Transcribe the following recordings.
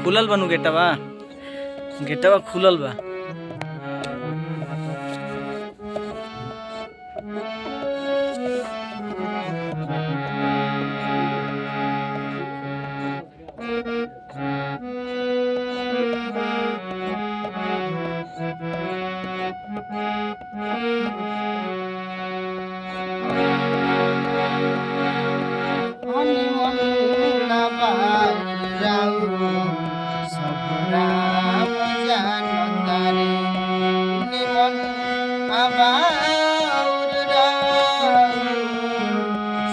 खुलल बनू गेटवा गेटवा खुलल बा।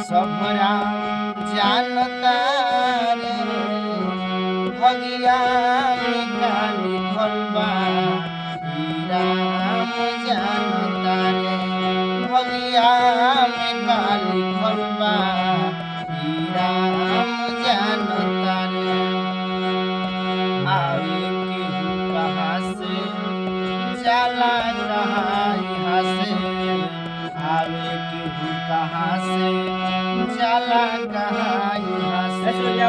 सबरा जानता रे भगिया में काली खलबा राम जानता रे भगिया में काली खलबा राम जानता रे। आवे केहू कहाँ से जाला कहाँ यहाँ से आवे केहू कहाँ से जाला कहाँ यहाँ से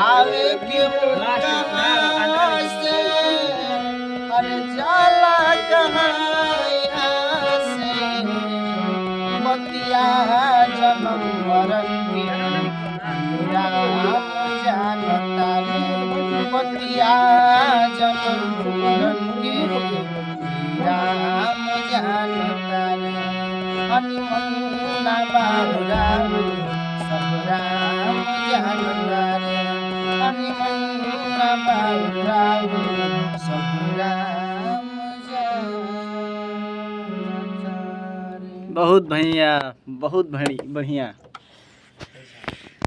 आवे केहू कहाँ से अरे जाला कहाँ यहाँ से बतिया जन्म मरण के राम जानता रे बतिया जन्म मरण के राम जानता रे। हनुमन्ना बाबूराम सब राम जानता रे हनुमन्ना बाबूराम सब राम जानता रे। बहुत बढ़िया बहुत बढ़िया।